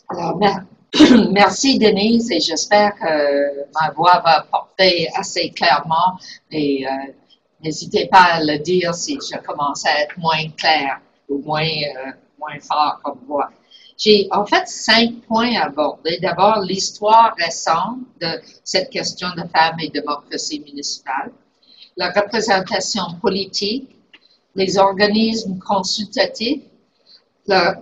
Alors, merci Denise et j'espère que ma voix va porter assez clairement et n'hésitez pas à le dire si je commence à être moins clair ou moins fort comme voix. J'ai en fait 5 points à aborder. D'abord, l'histoire récente de cette question de femmes et démocratie municipale, la représentation politique, les organismes consultatifs,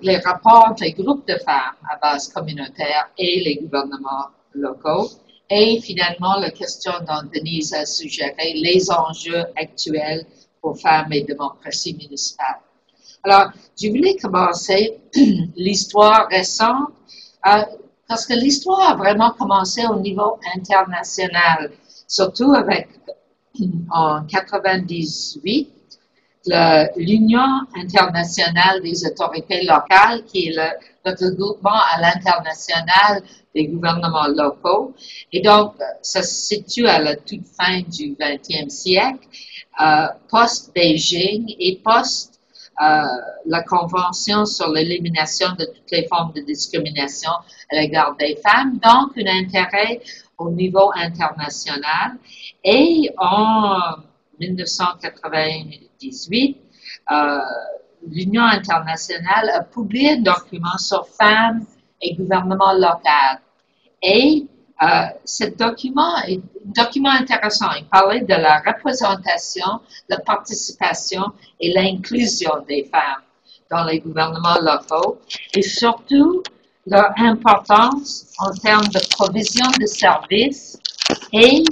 les rapports des groupes de femmes à base communautaire et les gouvernements locaux. Et finalement, la question dont Denise a suggéré, les enjeux actuels pour femmes et démocratie municipale. Alors, je voulais commencer l'histoire récente, parce que l'histoire a vraiment commencé au niveau international, surtout avec, en 98, l'Union internationale des autorités locales, qui est le regroupement à l'international des gouvernements locaux. Et donc, ça se situe à la toute fin du 20e siècle, post-Beijing et post la Convention sur l'élimination de toutes les formes de discrimination à l'égard des femmes, donc un intérêt au niveau international. Et en 1998, l'Union internationale a publié un document sur femmes et gouvernement local. Et ce document est un document intéressant. Il parlait de la représentation, la participation et l'inclusion des femmes dans les gouvernements locaux et surtout leur importance en termes de provision de services et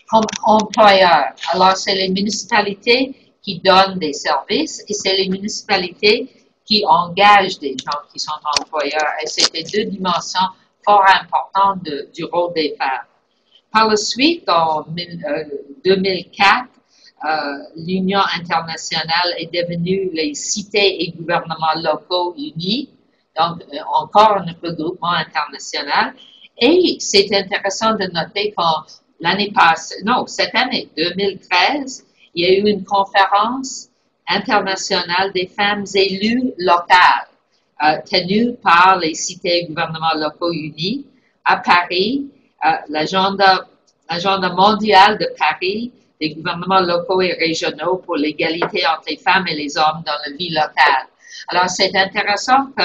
comme employeurs. Alors, c'est les municipalités qui donnent des services et c'est les municipalités qui engagent des gens qui sont employeurs. Et c'était deux dimensions fort importantes du rôle des femmes. Par la suite, en 2004, l'Union internationale est devenue les cités et gouvernements locaux unis, donc encore un regroupement international. Et c'est intéressant de noter qu'en l'année passée, non, cette année, 2013, il y a eu une conférence internationale des femmes élues locales, tenue par les cités et gouvernements locaux unis à Paris, l'agenda mondial de Paris, des gouvernements locaux et régionaux pour l'égalité entre les femmes et les hommes dans la vie locale. Alors, c'est intéressant que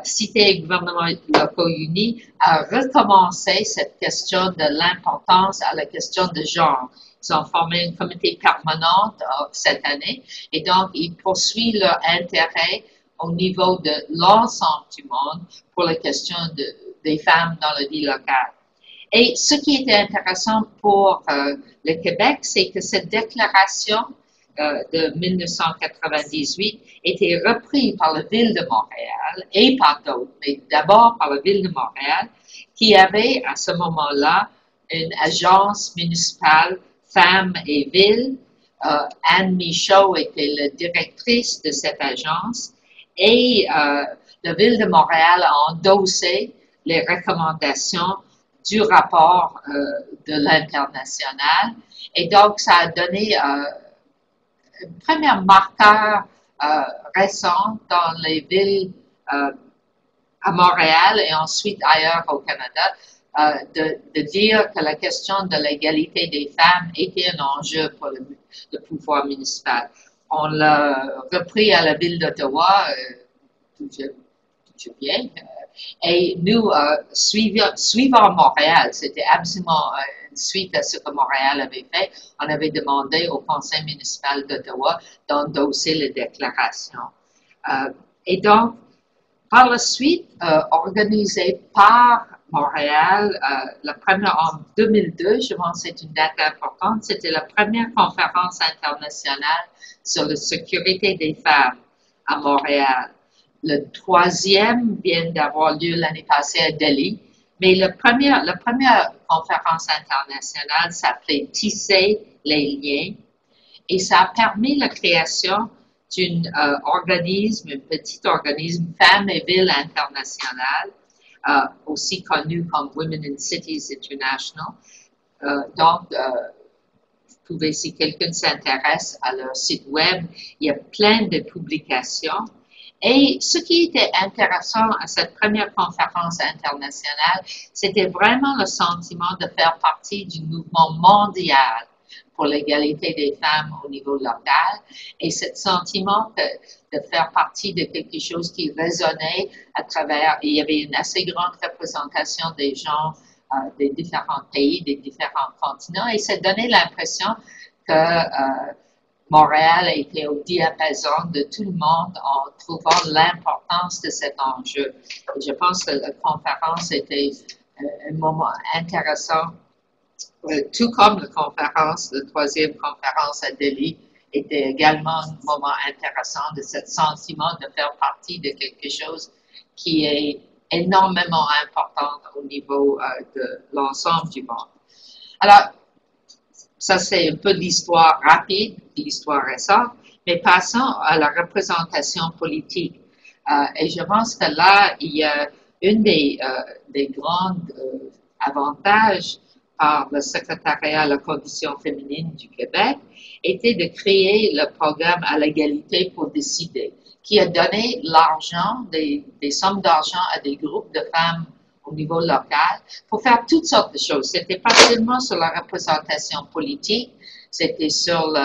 Cité et gouvernements locaux unis a recommencé cette question de l'importance à la question de genre. Ils ont formé une comité permanente cette année et donc ils poursuivent leur intérêt au niveau de l'ensemble du monde pour la question des femmes dans la vie locale. Et ce qui était intéressant pour le Québec, c'est que cette déclaration de 1998 était repris par la Ville de Montréal et par d'autres, mais d'abord par la Ville de Montréal, qui avait à ce moment-là une agence municipale Femmes et Villes. Anne Michaud était la directrice de cette agence et la Ville de Montréal a endossé les recommandations du rapport de l'international et donc ça a donné un premier marqueur récent dans les villes à Montréal et ensuite ailleurs au Canada, de dire que la question de l'égalité des femmes était un enjeu pour le pouvoir municipal. On l'a repris à la ville d'Ottawa, tout bien, et nous, suivant Montréal, c'était absolument une suite à ce que Montréal avait fait. On avait demandé au conseil municipal d'Ottawa d'endosser les déclarations. Et donc, par la suite, organisé par Montréal, la première en 2002, je pense que c'est une date importante, c'était la première conférence internationale sur la sécurité des femmes à Montréal. Le troisième vient d'avoir lieu l'année passée à Delhi, mais la première conférence internationale s'appelait Tisser les liens et ça a permis la création d'un organisme, un petit organisme, Femmes et Villes International, aussi connu comme Women in Cities International. Donc, vous pouvez, si quelqu'un s'intéresse à leur site web, il y a plein de publications. Et ce qui était intéressant à cette première conférence internationale, c'était vraiment le sentiment de faire partie du mouvement mondial pour l'égalité des femmes au niveau local et ce sentiment de faire partie de quelque chose qui résonnait à travers, il y avait une assez grande représentation des gens des différents pays, des différents continents et ça donnait l'impression que Montréal était au diapason de tout le monde en trouvant l'importance de cet enjeu. Et je pense que la conférence était un moment intéressant, tout comme la troisième conférence à Delhi était également un moment intéressant de ce sentiment de faire partie de quelque chose qui est énormément important au niveau de l'ensemble du monde. Alors, ça, c'est un peu l'histoire rapide, l'histoire récente, mais passons à la représentation politique. Et je pense que là, il y a une des grands avantages par le secrétariat à la condition féminine du Québec était de créer le programme à l'égalité pour décider, qui a donné l'argent, des sommes d'argent à des groupes de femmes au niveau local pour faire toutes sortes de choses. C'était pas seulement sur la représentation politique, c'était sur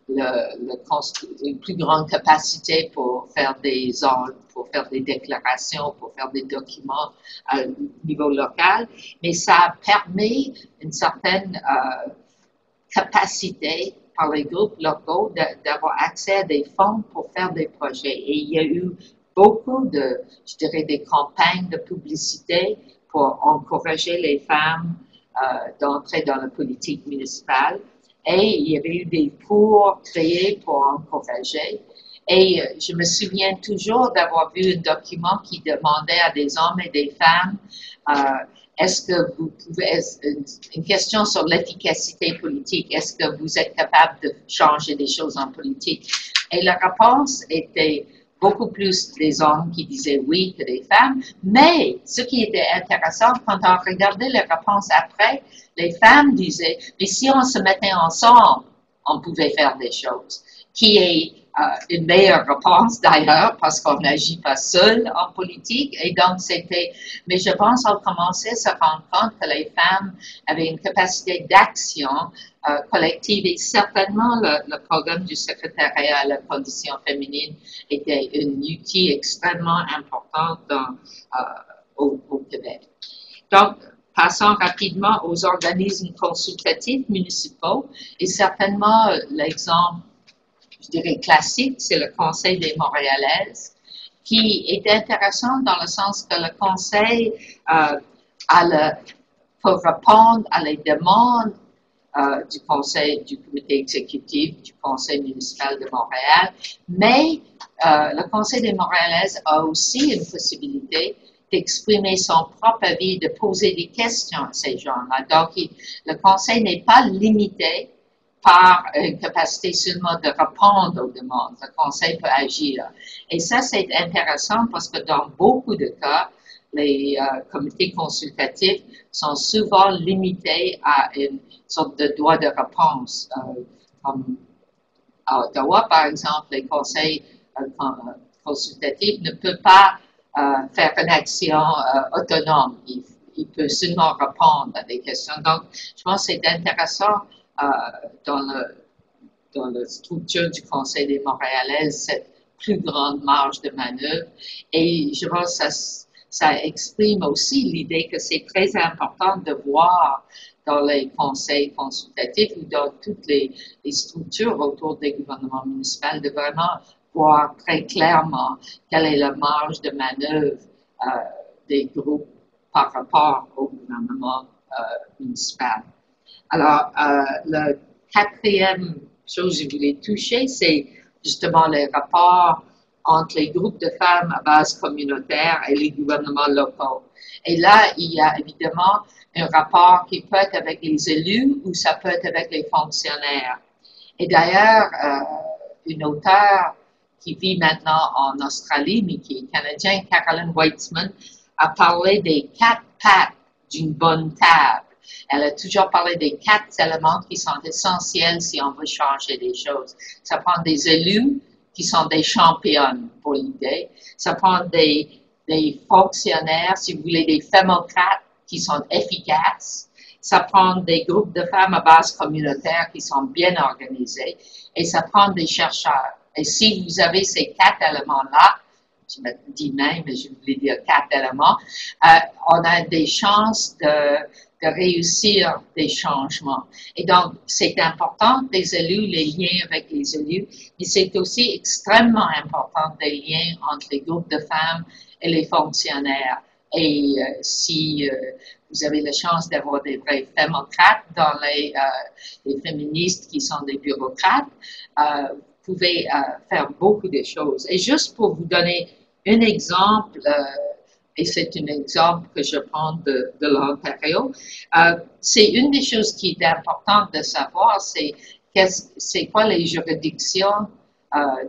une plus grande capacité pour faire des ordres, pour faire des déclarations, pour faire des documents au niveau local, mais ça a permis une certaine capacité par les groupes locaux d'avoir accès à des fonds pour faire des projets. Et il y a eu beaucoup de, je dirais, des campagnes de publicité pour encourager les femmes d'entrer dans la politique municipale. Et il y avait eu des cours créés pour encourager. Et je me souviens toujours d'avoir vu un document qui demandait à des hommes et des femmes est-ce que vous pouvez, une question sur l'efficacité politique, est-ce que vous êtes capable de changer des choses en politique? Et la réponse était beaucoup plus des hommes qui disaient oui que des femmes, mais ce qui était intéressant, quand on regardait les réponses après, les femmes disaient, mais si on se mettait ensemble, on pouvait faire des choses, qui est une meilleure réponse d'ailleurs, parce qu'on n'agit pas seul en politique, et donc c'était, mais je pense qu'on commençait à se rendre compte que les femmes avaient une capacité d'action collective, et certainement le programme du secrétariat à la condition féminine était un outil extrêmement important au Québec. Donc, passons rapidement aux organismes consultatifs municipaux, et certainement l'exemple, je dirais classique, c'est le Conseil des Montréalaises, qui est intéressant dans le sens que le Conseil peut répondre à les demandes du Conseil, du comité exécutif, du Conseil municipal de Montréal, mais le Conseil des Montréalaises a aussi une possibilité d'exprimer son propre avis, de poser des questions à ces gens-là. Donc, le Conseil n'est pas limité par une capacité seulement de répondre aux demandes. Le Conseil peut agir. Et ça, c'est intéressant parce que dans beaucoup de cas, les comités consultatifs sont souvent limités à une sorte de droit de réponse. Comme à Ottawa, par exemple, les conseils consultatifs ne peuvent pas faire une action autonome. Il peut seulement répondre à des questions. Donc, je pense que c'est intéressant dans la structure du Conseil des Montréalaises, cette plus grande marge de manœuvre. Et je pense que ça exprime aussi l'idée que c'est très important de voir dans les conseils consultatifs ou dans toutes les structures autour des gouvernements municipaux, de vraiment voir très clairement quelle est la marge de manœuvre des groupes par rapport au gouvernement municipal. Alors, la quatrième chose que je voulais toucher, c'est justement les rapports entre les groupes de femmes à base communautaire et les gouvernements locaux. Et là, il y a évidemment un rapport qui peut être avec les élus ou ça peut être avec les fonctionnaires. Et d'ailleurs, une auteure qui vit maintenant en Australie, mais qui est canadienne, Caroline Weitzman, a parlé des 4 pattes d'une bonne table. Elle a toujours parlé des 4 éléments qui sont essentiels si on veut changer des choses. Ça prend des élus qui sont des championnes pour l'idée. Ça prend des fonctionnaires, si vous voulez, des fémocrates qui sont efficaces. Ça prend des groupes de femmes à base communautaire qui sont bien organisés. Et ça prend des chercheurs. Et si vous avez ces 4 éléments-là, je me dis même, mais je voulais dire 4 éléments, on a des chances de réussir des changements. Et donc, c'est important, les élus, les liens avec les élus, mais c'est aussi extrêmement important des liens entre les groupes de femmes et les fonctionnaires. Et si vous avez la chance d'avoir des vrais fémocrates dans les féministes qui sont des bureaucrates, vous pouvez faire beaucoup de choses. Et juste pour vous donner un exemple, et c'est un exemple que je prends de l'Ontario, c'est une des choses qui est importante de savoir, c'est quoi les juridictions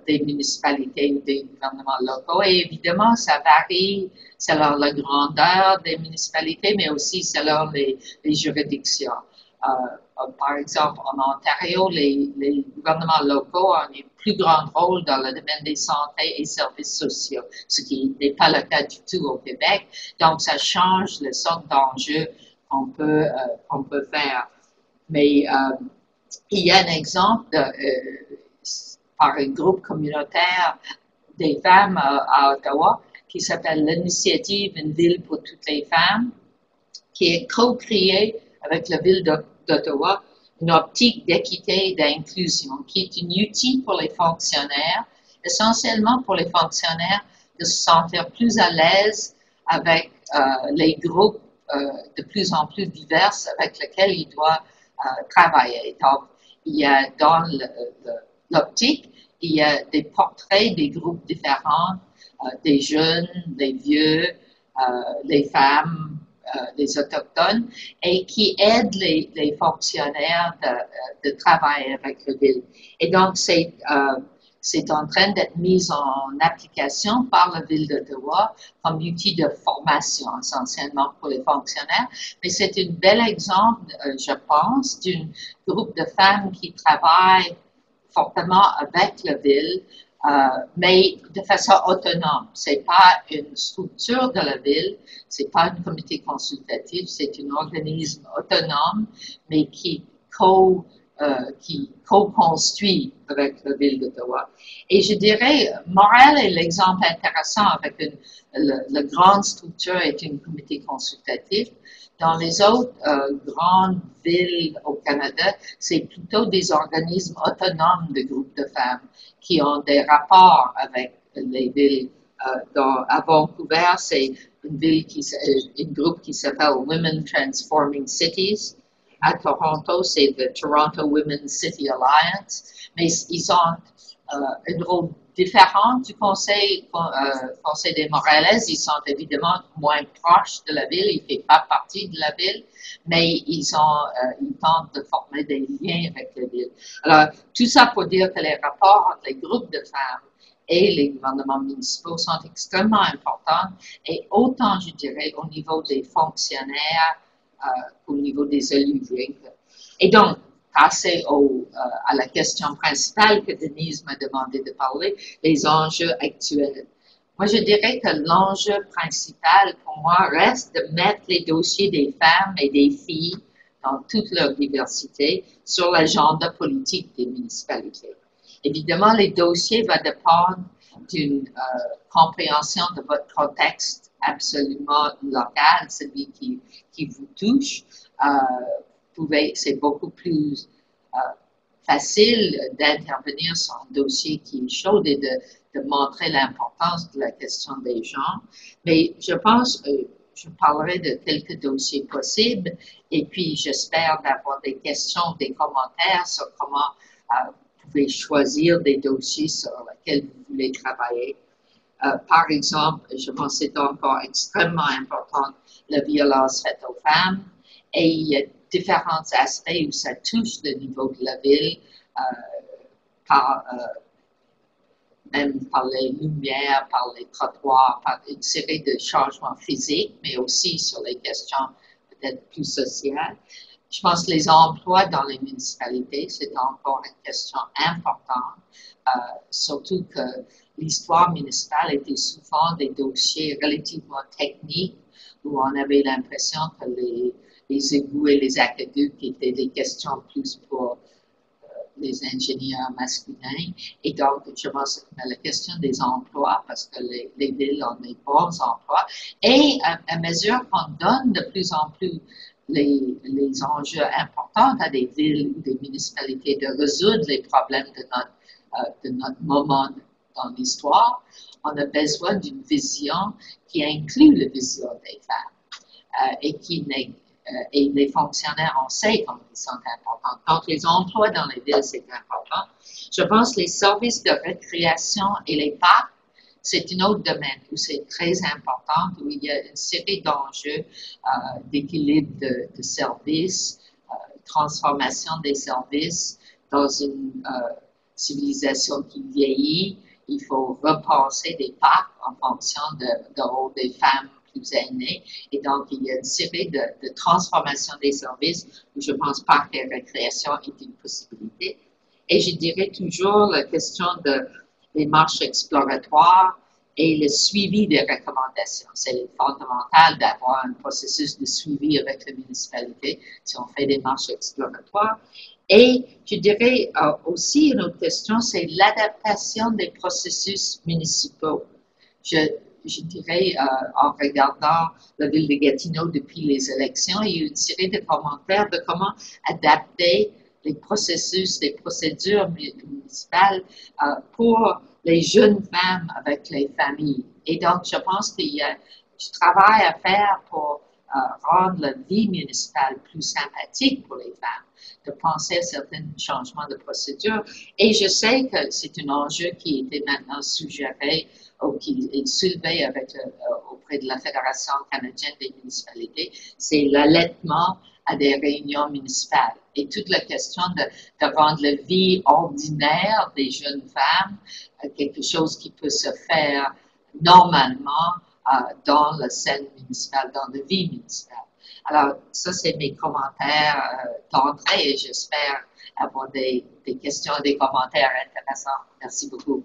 des municipalités ou des gouvernements locaux. Et évidemment, ça varie selon la grandeur des municipalités, mais aussi selon les juridictions. Par exemple, en Ontario, les gouvernements locaux ont un plus grand rôle dans le domaine des santé et services sociaux, ce qui n'est pas le cas du tout au Québec. Donc, ça change le sorte d'enjeu qu'on peut faire. Mais il y a un exemple par un groupe communautaire des femmes à Ottawa qui s'appelle l'Initiative Une ville pour toutes les femmes, qui est co-créée avec la ville d'Ottawa, une optique d'équité et d'inclusion, qui est un outil pour les fonctionnaires, essentiellement pour les fonctionnaires, de se sentir plus à l'aise avec les groupes de plus en plus divers avec lesquels ils doivent travailler. Donc, il y a dans l'optique, il y a des portraits des groupes différents, des jeunes, des vieux, les femmes, les autochtones, et qui aident les fonctionnaires de travailler avec la ville. Et donc, c'est en train d'être mis en application par la ville d'Ottawa comme outil de formation, essentiellement pour les fonctionnaires. Mais c'est un bel exemple, je pense, d'un groupe de femmes qui travaillent fortement avec la ville, mais de façon autonome. C'est pas une structure de la ville, c'est pas un comité consultatif, c'est un organisme autonome, mais qui co-construit avec la ville d'Ottawa. Et je dirais, Montréal est l'exemple intéressant avec la grande structure est un comité consultatif. Dans les autres grandes villes au Canada, c'est plutôt des organismes autonomes de groupes de femmes qui ont des rapports avec les villes. À Vancouver, c'est un groupe qui s'appelle Women Transforming Cities. À Toronto, c'est le Toronto Women's City Alliance. Mais ils ont un rôle différent du Conseil des Montréalaises. Ils sont évidemment moins proches de la ville, ils ne font pas partie de la ville, mais ils tentent de former des liens avec la ville. Alors, tout ça pour dire que les rapports entre les groupes de femmes et les gouvernements municipaux sont extrêmement importants, et autant, je dirais, au niveau des fonctionnaires qu'au niveau des élus. Et donc, passer à la question principale que Denise m'a demandé de parler, les enjeux actuels. Moi, je dirais que l'enjeu principal pour moi reste de mettre les dossiers des femmes et des filles dans toute leur diversité sur l'agenda politique des municipalités. Évidemment, les dossiers vont dépendre d'une compréhension de votre contexte absolument local, celui qui vous touche. C'est beaucoup plus facile d'intervenir sur un dossier qui est chaud et de montrer l'importance de la question des genres. Mais je pense, je parlerai de quelques dossiers possibles et puis j'espère d'avoir des questions, des commentaires sur comment vous pouvez choisir des dossiers sur lesquels vous voulez travailler. Par exemple, je pense que c'est encore extrêmement important, la violence faite aux femmes, et il y a différents aspects où ça touche le niveau de la ville, même par les lumières, par les trottoirs, par une série de changements physiques, mais aussi sur les questions peut-être plus sociales. Je pense que les emplois dans les municipalités, c'est encore une question importante, surtout que l'histoire municipale était souvent des dossiers relativement techniques où on avait l'impression que les égouts et les aqueducs étaient des questions plus pour les ingénieurs masculins. Et donc, je pense que la question des emplois, parce que les villes ont des bons emplois, et à mesure qu'on donne de plus en plus les enjeux importants à des villes ou des municipalités de résoudre les problèmes de notre moment dans l'histoire, on a besoin d'une vision qui inclut la vision des femmes et qui n'est et les fonctionnaires, on sait comme ils sont importants. Donc, les emplois dans les villes, c'est important. Je pense que les services de récréation et les parcs, c'est un autre domaine où c'est très important, où il y a une série d'enjeux d'équilibre de services, transformation des services dans une civilisation qui vieillit. Il faut repenser des parcs en fonction de rôle des femmes plus aînés. Et donc, il y a une série de transformations des services où je pense parc et récréation est une possibilité. Et je dirais toujours la question des marches exploratoires et le suivi des recommandations. C'est fondamental d'avoir un processus de suivi avec la municipalité si on fait des marches exploratoires. Et je dirais aussi une autre question, c'est l'adaptation des processus municipaux. Je dirais, en regardant la ville de Gatineau depuis les élections, il y a eu une série de commentaires de comment adapter les processus, les procédures municipales pour les jeunes femmes avec les familles. Et donc, je pense qu'il y a du travail à faire pour rendre la vie municipale plus sympathique pour les femmes, de penser à certains changements de procédure. Et je sais que c'est un enjeu qui était maintenant suggéré ou qui est soulevé auprès de la Fédération canadienne des municipalités, c'est l'allaitement à des réunions municipales. Et toute la question de rendre la vie ordinaire des jeunes femmes quelque chose qui peut se faire normalement dans la scène municipale, dans la vie municipale. Alors, ça, c'est mes commentaires d'entrée et j'espère avoir des questions et des commentaires intéressants. Merci beaucoup.